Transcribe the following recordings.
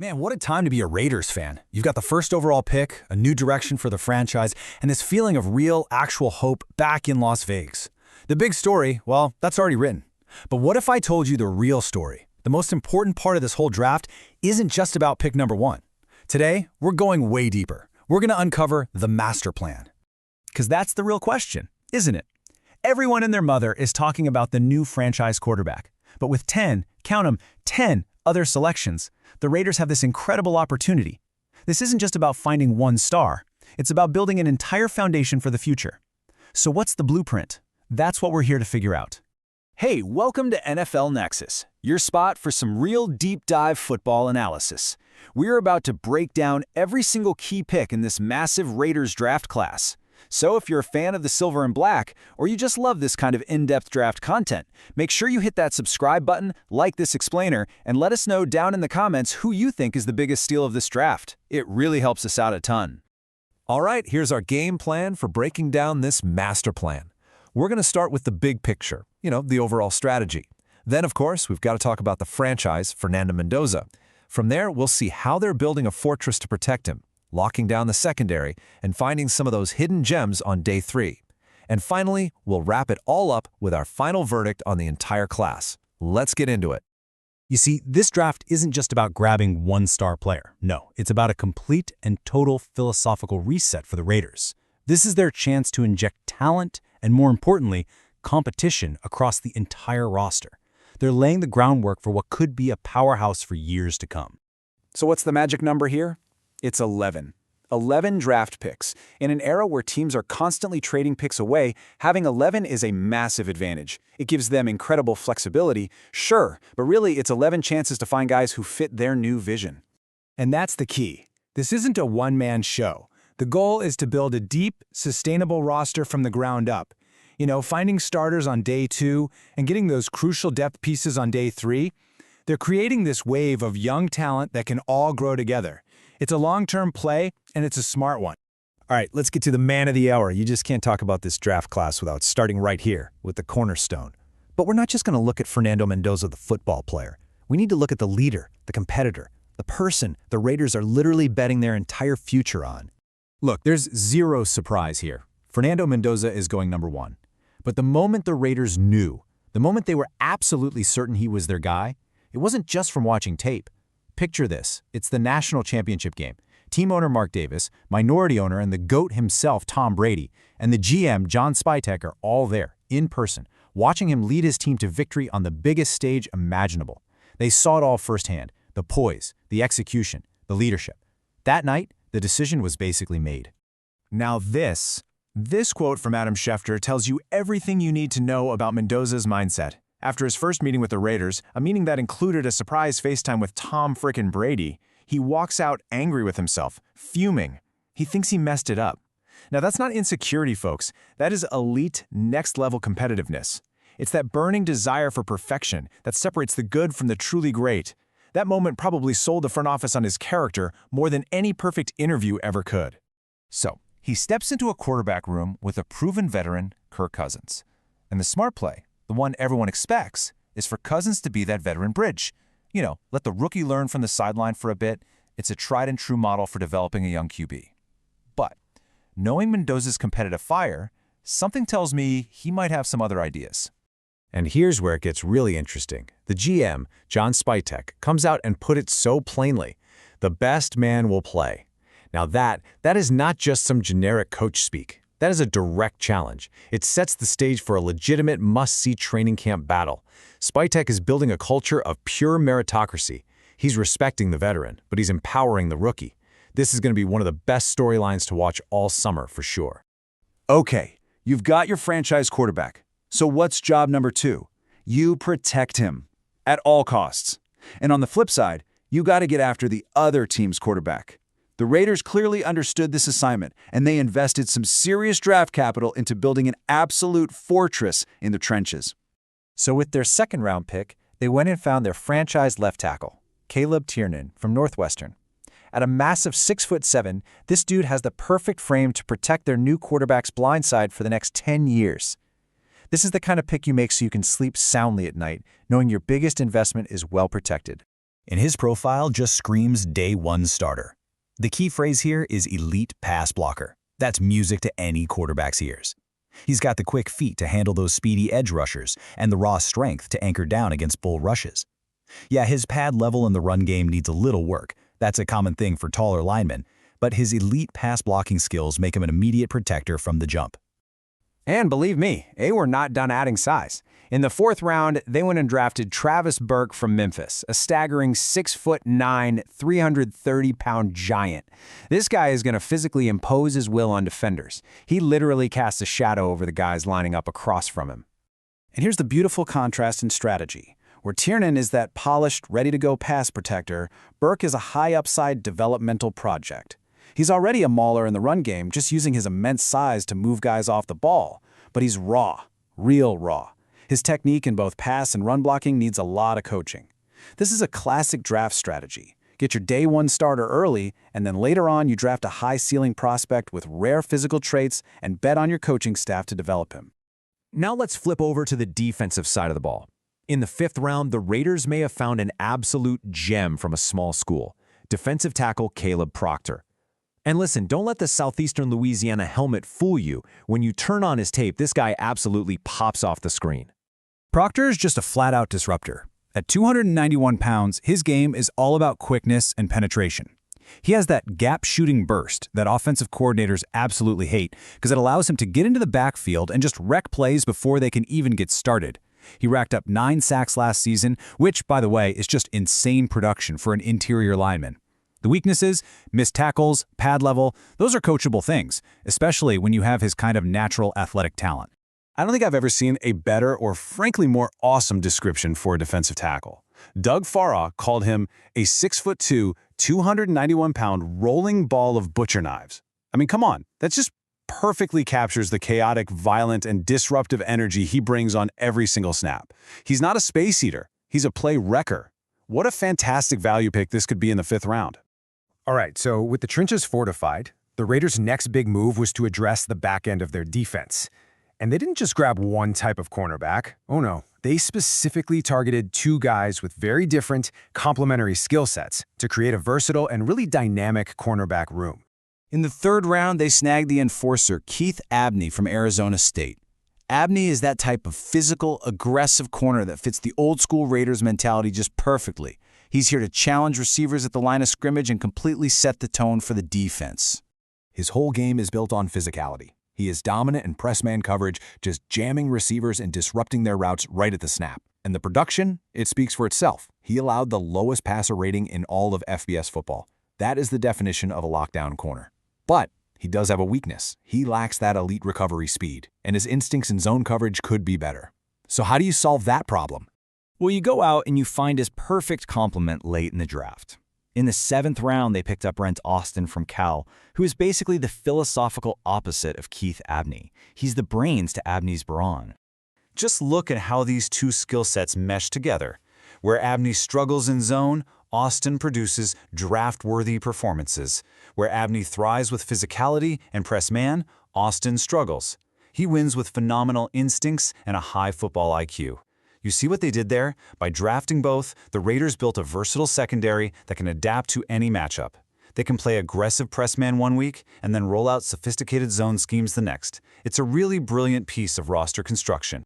Man, what a time to be a Raiders fan. You've got the first overall pick, a new direction for the franchise, and this feeling of real, actual hope back in Las Vegas. The big story, well, that's already written. But what if I told you the real story? The most important part of this whole draft isn't just about pick number one. Today, we're going way deeper. We're going to uncover the master plan. Because that's the real question, isn't it? Everyone and their mother is talking about the new franchise quarterback. But with 10, count them, 10 other selections, the Raiders have this incredible opportunity. This isn't just about finding one star. It's about building an entire foundation for the future. So what's the blueprint? That's what we're here to figure out. Hey, welcome to NFL Nexus, your spot for some real deep dive football analysis. We're about to break down every single key pick in this massive Raiders draft class. So if you're a fan of the silver and black, or you just love this kind of in-depth draft content, make sure you hit that subscribe button, like this explainer, and let us know down in the comments who you think is the biggest steal of this draft. It really helps us out a ton. All right, here's our game plan for breaking down this master plan. We're going to start with the big picture, the overall strategy. Then, of course, we've got to talk about the franchise, Fernando Mendoza. From there, we'll see how they're building a fortress to protect him, locking down the secondary, and finding some of those hidden gems on day 3. And finally, we'll wrap it all up with our final verdict on the entire class. Let's get into it. You see, this draft isn't just about grabbing one star player. No, it's about a complete and total philosophical reset for the Raiders. This is their chance to inject talent and, more importantly, competition across the entire roster. They're laying the groundwork for what could be a powerhouse for years to come. So what's the magic number here? It's 11. 11 draft picks. In an era where teams are constantly trading picks away, having 11 is a massive advantage. It gives them incredible flexibility, sure, but really it's 11 chances to find guys who fit their new vision. And that's the key. This isn't a one-man show. The goal is to build a deep, sustainable roster from the ground up. Finding starters on day 2 and getting those crucial depth pieces on day 3. They're creating this wave of young talent that can all grow together. It's a long-term play, and it's a smart one. All right, let's get to the man of the hour. You just can't talk about this draft class without starting right here with the cornerstone. But we're not just going to look at Fernando Mendoza, the football player. We need to look at the leader, the competitor, the person the Raiders are literally betting their entire future on. Look, there's zero surprise here. Fernando Mendoza is going number 1. But the moment the Raiders knew, the moment they were absolutely certain he was their guy, it wasn't just from watching tape. Picture this. It's the national championship game. Team owner Mark Davis, minority owner and the GOAT himself Tom Brady, and the GM John Spytek are all there, in person, watching him lead his team to victory on the biggest stage imaginable. They saw it all firsthand, the poise, the execution, the leadership. That night, the decision was basically made. Now this quote from Adam Schefter tells you everything you need to know about Mendoza's mindset. After his first meeting with the Raiders, a meeting that included a surprise FaceTime with Tom frickin' Brady, he walks out angry with himself, fuming. He thinks he messed it up. Now that's not insecurity, folks. That is elite, next-level competitiveness. It's that burning desire for perfection that separates the good from the truly great. That moment probably sold the front office on his character more than any perfect interview ever could. So, he steps into a quarterback room with a proven veteran, Kirk Cousins. And the smart play, the one everyone expects, is for Cousins to be that veteran bridge. Let the rookie learn from the sideline for a bit. It's a tried-and-true model for developing a young QB. But, knowing Mendoza's competitive fire, something tells me he might have some other ideas. And here's where it gets really interesting. The GM, John Spytek, comes out and put it so plainly. The best man will play. Now that is not just some generic coach speak. That is a direct challenge. It sets the stage for a legitimate must-see training camp battle. Spytek is building a culture of pure meritocracy. He's respecting the veteran, but he's empowering the rookie. This is going to be one of the best storylines to watch all summer for sure. Okay, you've got your franchise quarterback. So what's job number 2? You protect him at all costs. And on the flip side, you got to get after the other team's quarterback. The Raiders clearly understood this assignment, and they invested some serious draft capital into building an absolute fortress in the trenches. So with their second-round pick, they went and found their franchise left tackle, Caleb Tiernan from Northwestern. At a massive 6'7", this dude has the perfect frame to protect their new quarterback's blind side for the next 10 years. This is the kind of pick you make so you can sleep soundly at night, knowing your biggest investment is well protected. and his profile just screams day one starter. The key phrase here is elite pass blocker. That's music to any quarterback's ears. He's got the quick feet to handle those speedy edge rushers and the raw strength to anchor down against bull rushes. Yeah, his pad level in the run game needs a little work. That's a common thing for taller linemen, but his elite pass blocking skills make him an immediate protector from the jump. And believe me, they were not done adding size. In the 4th round, they went and drafted Travis Burke from Memphis, a staggering 6'9", 330-pound giant. This guy is going to physically impose his will on defenders. He literally casts a shadow over the guys lining up across from him. And here's the beautiful contrast in strategy. Where Tiernan is that polished, ready-to-go pass protector, Burke is a high-upside developmental project. He's already a mauler in the run game, just using his immense size to move guys off the ball. But he's raw, real raw. His technique in both pass and run blocking needs a lot of coaching. This is a classic draft strategy. Get your day one starter early, and then later on you draft a high-ceiling prospect with rare physical traits and bet on your coaching staff to develop him. Now let's flip over to the defensive side of the ball. In the 5th round, the Raiders may have found an absolute gem from a small school, defensive tackle Caleb Proctor. And listen, don't let the Southeastern Louisiana helmet fool you. When you turn on his tape, this guy absolutely pops off the screen. Proctor is just a flat-out disruptor. At 291 pounds, his game is all about quickness and penetration. He has that gap-shooting burst that offensive coordinators absolutely hate because it allows him to get into the backfield and just wreck plays before they can even get started. He racked up 9 sacks last season, which, by the way, is just insane production for an interior lineman. The weaknesses, missed tackles, pad level, those are coachable things, especially when you have his kind of natural athletic talent. I don't think I've ever seen a better or frankly more awesome description for a defensive tackle. Doug Farah called him a 6'2", 291-pound rolling ball of butcher knives. I mean, come on, that just perfectly captures the chaotic, violent, and disruptive energy he brings on every single snap. He's not a space eater, he's a play wrecker. What a fantastic value pick this could be in the 5th round. All right, so with the trenches fortified, the Raiders' next big move was to address the back end of their defense. And they didn't just grab one type of cornerback. Oh no, they specifically targeted 2 guys with very different, complementary skill sets to create a versatile and really dynamic cornerback room. In the 3rd round, they snagged the enforcer Keith Abney from Arizona State. Abney is that type of physical, aggressive corner that fits the old-school Raiders mentality just perfectly. He's here to challenge receivers at the line of scrimmage and completely set the tone for the defense. His whole game is built on physicality. He is dominant in press man coverage, just jamming receivers and disrupting their routes right at the snap. And the production, it speaks for itself. He allowed the lowest passer rating in all of FBS football. That is the definition of a lockdown corner. But he does have a weakness. He lacks that elite recovery speed, and his instincts in zone coverage could be better. So how do you solve that problem? Well, you go out and you find his perfect complement late in the draft. In the 7th round, they picked up Brent Austin from Cal, who is basically the philosophical opposite of Keith Abney. He's the brains to Abney's brawn. Just look at how these 2 skill sets mesh together. Where Abney struggles in zone, Austin produces draft-worthy performances. Where Abney thrives with physicality and press man, Austin struggles. He wins with phenomenal instincts and a high football IQ. You see what they did there? By drafting both, the Raiders built a versatile secondary that can adapt to any matchup. They can play aggressive press man one week and then roll out sophisticated zone schemes the next. It's a really brilliant piece of roster construction.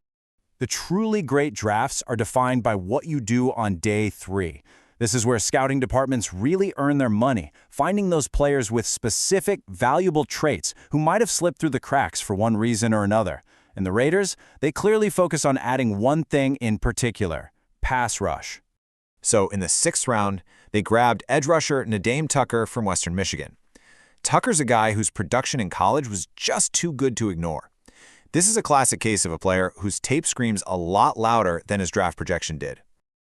The truly great drafts are defined by what you do on day 3. This is where scouting departments really earn their money, finding those players with specific, valuable traits who might have slipped through the cracks for one reason or another. And the Raiders, they clearly focus on adding one thing in particular: pass rush. So in the 6th round, they grabbed edge rusher Nadame Tucker from Western Michigan. Tucker's a guy whose production in college was just too good to ignore. This is a classic case of a player whose tape screams a lot louder than his draft projection did.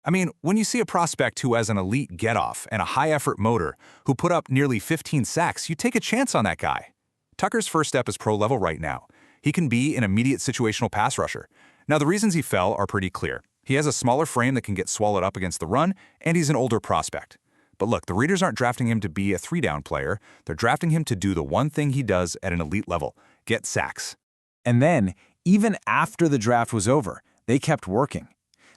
I mean, when you see a prospect who has an elite get-off and a high-effort motor who put up nearly 15 sacks, you take a chance on that guy. Tucker's first step is pro-level right now. He can be an immediate situational pass rusher. Now, the reasons he fell are pretty clear. He has a smaller frame that can get swallowed up against the run, and he's an older prospect. But look, the Raiders aren't drafting him to be a 3-down player. They're drafting him to do the one thing he does at an elite level: get sacks. And then, even after the draft was over, they kept working.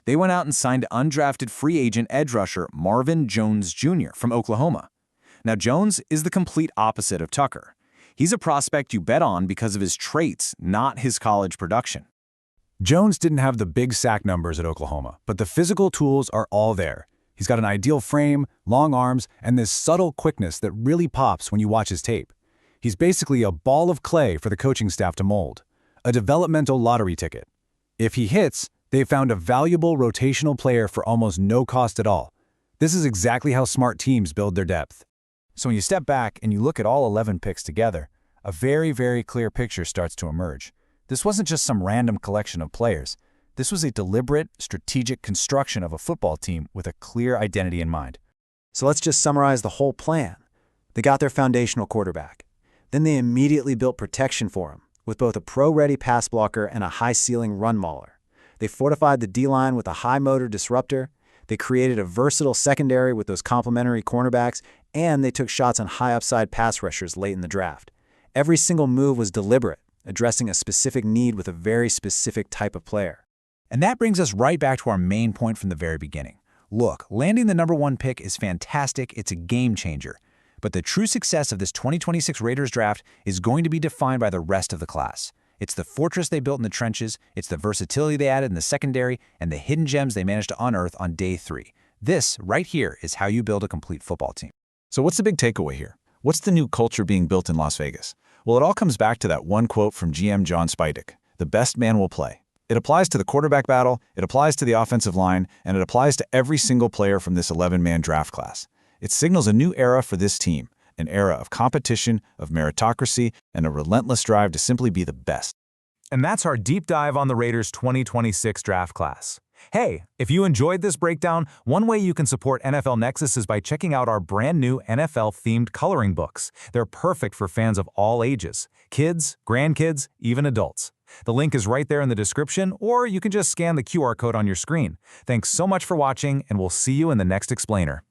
They went out and signed undrafted free agent edge rusher Marvin Jones Jr. from Oklahoma. Now, Jones is the complete opposite of Tucker. He's a prospect you bet on because of his traits, not his college production. Jones didn't have the big sack numbers at Oklahoma, but the physical tools are all there. He's got an ideal frame, long arms, and this subtle quickness that really pops when you watch his tape. He's basically a ball of clay for the coaching staff to mold, a developmental lottery ticket. If he hits, they've found a valuable rotational player for almost no cost at all. This is exactly how smart teams build their depth. So when you step back and you look at all 11 picks together, a very, very clear picture starts to emerge. This wasn't just some random collection of players. This was a deliberate, strategic construction of a football team with a clear identity in mind. So let's just summarize the whole plan. They got their foundational quarterback. Then they immediately built protection for him, with both a pro-ready pass blocker and a high-ceiling run mauler. They fortified the D-line with a high-motor disruptor. They created a versatile secondary with those complementary cornerbacks, and they took shots on high-upside pass rushers late in the draft. Every single move was deliberate, addressing a specific need with a very specific type of player. And that brings us right back to our main point from the very beginning. Look, landing the #1 pick is fantastic, it's a game changer. But the true success of this 2026 Raiders draft is going to be defined by the rest of the class. It's the fortress they built in the trenches, it's the versatility they added in the secondary, and the hidden gems they managed to unearth on day 3. This, right here, is how you build a complete football team. So what's the big takeaway here? What's the new culture being built in Las Vegas? Well, it all comes back to that one quote from GM John Spidek: "The best man will play." It applies to the quarterback battle, it applies to the offensive line, and it applies to every single player from this 11-man draft class. It signals a new era for this team, an era of competition, of meritocracy, and a relentless drive to simply be the best. And that's our deep dive on the Raiders 2026 draft class. Hey, if you enjoyed this breakdown, one way you can support NFL Nexus is by checking out our brand new NFL-themed coloring books. They're perfect for fans of all ages, kids, grandkids, even adults. The link is right there in the description, or you can just scan the QR code on your screen. Thanks so much for watching, and we'll see you in the next explainer.